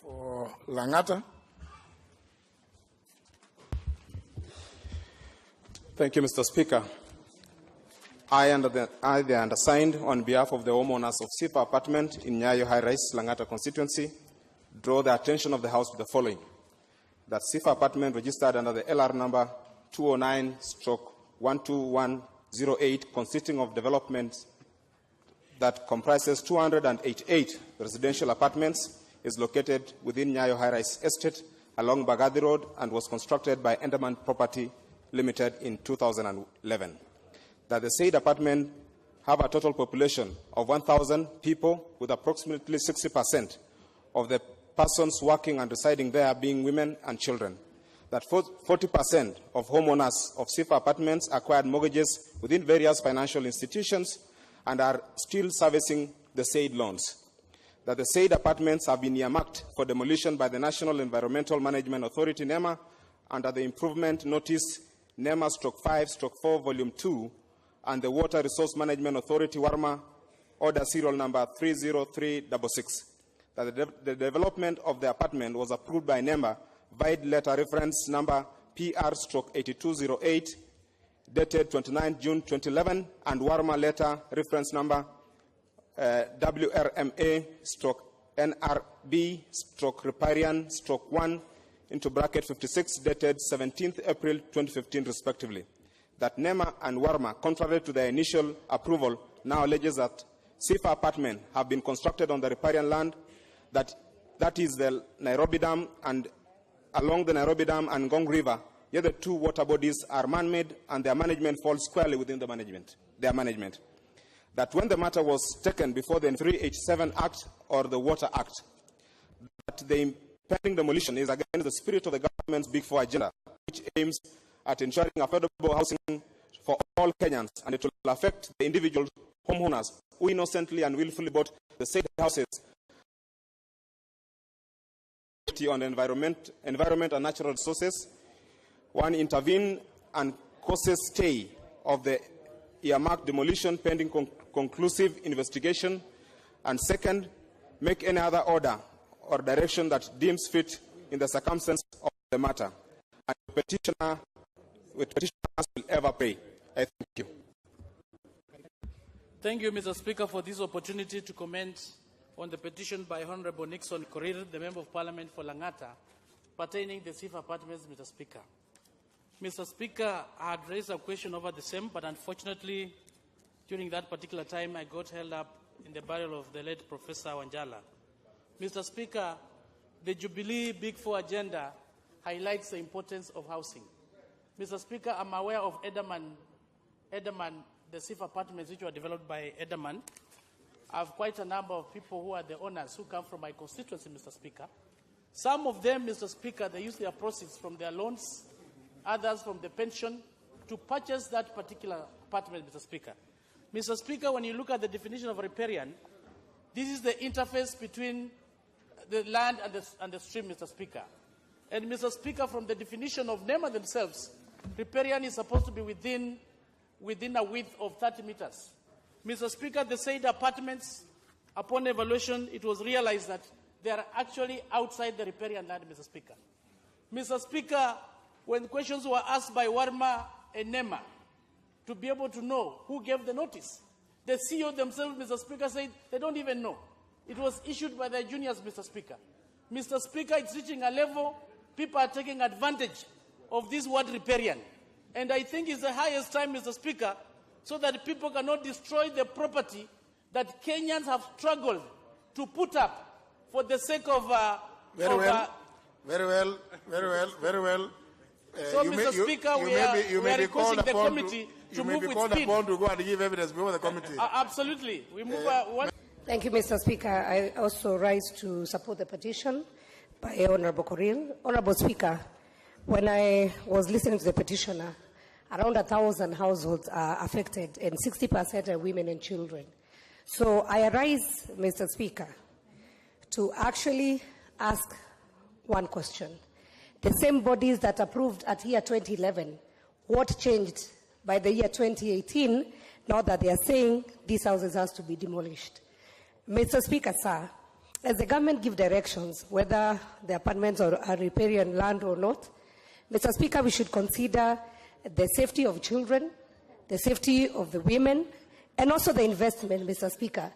For Langata. Thank you, Mr. Speaker. I, the undersigned, on behalf of the homeowners of Seefar apartment in Nyayo High Rise, Langata constituency, draw the attention of the House to the following. That Seefar apartment registered under the LR number 209/12108, consisting of developments that comprises 288 residential apartments, is located within Nyayo High Rise Estate along Bagadi Road and was constructed by Enderman Property Limited in 2011. That the said apartment have a total population of 1,000 people, with approximately 60% of the persons working and residing there being women and children. That 40% of homeowners of Seefar apartments acquired mortgages within various financial institutions and are still servicing the said loans. That the said apartments have been earmarked for demolition by the National Environmental Management Authority, NEMA, under the Improvement Notice NEMA/5/4 Volume 2 and the Water Resource Management Authority, WARMA, Order Serial Number 30366. That the development of the apartment was approved by NEMA via letter reference number PR/8208, dated 29 June 2011, and WARMA letter reference number WRMA/NRB/Riparian/1 into bracket 56, dated 17th April 2015, respectively. That NEMA and WARMA, contrary to their initial approval, now alleges that Seefar apartment have been constructed on the riparian land, that is the Nairobi Dam, and along the Nairobi Dam and Ngong River. The other two water bodies are man-made, and their management falls squarely within their management. That when the matter was taken before the 387 Act or the Water Act, that the impending demolition is against the spirit of the government's Big Four agenda, which aims at ensuring affordable housing for all Kenyans, and it will affect the individual homeowners who innocently and willfully bought the said houses on the environment and natural resources. One, intervene and causes stay of the earmarked demolition pending conclusive investigation. And second, make any other order or direction that deems fit in the circumstances of the matter. And petitioners will ever pay. I thank you. Thank you, Mr. Speaker, for this opportunity to comment on the petition by Honorable Nixon Korir, the Member of Parliament for Langata, pertaining the Seefar apartments, Mr. Speaker. Mr. Speaker, I had raised a question over the same, but unfortunately, during that particular time, I got held up in the burial of the late Professor Wanjala. Mr. Speaker, the Jubilee Big Four agenda highlights the importance of housing. Mr. Speaker, I'm aware of Ederman, the Seefar apartments which were developed by Ederman. I have quite a number of people who are the owners who come from my constituency, Mr. Speaker. Some of them, Mr. Speaker, they use their proceeds from their loans, others from the pension, to purchase that particular apartment, Mr. Speaker. Mr. Speaker, when you look at the definition of riparian, this is the interface between the land and the stream, Mr. Speaker. And Mr. Speaker, from the definition of NEMA themselves, riparian is supposed to be within a width of 30 meters. Mr. Speaker, the said apartments, upon evaluation, it was realized that they are actually outside the riparian land, Mr. Speaker. Mr. Speaker, when questions were asked by WARMA and NEMA to be able to know who gave the notice, the CEO themselves, Mr. Speaker, said they don't even know. It was issued by their juniors, Mr. Speaker. Mr. Speaker, it's reaching a level, people are taking advantage of this word riparian. And I think it's the highest time, Mr. Speaker, so that people cannot destroy the property that Kenyans have struggled to put up for the sake of... Very well. So, Mr. Speaker, we are requesting the committee to move with speed. You may be called upon to go and give evidence before the committee. Absolutely. We move... Thank you, Mr. Speaker. I also rise to support the petition by Honorable Korir. Honorable Speaker, when I was listening to the petitioner, around 1,000 households are affected, and 60% are women and children. So I arise, Mr. Speaker, to actually ask one question. The same bodies that approved at year 2011, what changed by the year 2018, now that they are saying these houses has to be demolished? Mr. Speaker, sir, as the government give directions, whether the apartments are riparian land or not, Mr. Speaker, we should consider the safety of children, the safety of the women, and also the investment, Mr. Speaker.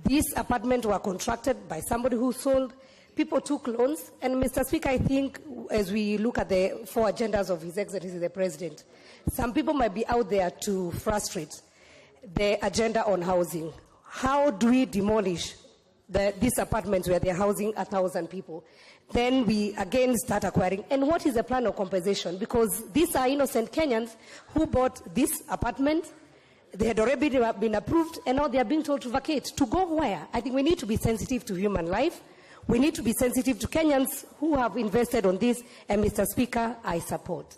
These apartments were contracted by somebody who sold, people took loans, and Mr. Speaker, I think as we look at the 4 agendas of His Excellency the President, some people might be out there to frustrate the agenda on housing. How do we demolish these apartments where they're housing 1,000 people? Then we again start acquiring. And what is the plan of compensation? Because these are innocent Kenyans who bought this apartment. They had already been approved, and now they are being told to vacate. To go where? I think we need to be sensitive to human life. We need to be sensitive to Kenyans who have invested on this. And Mr. Speaker, I support.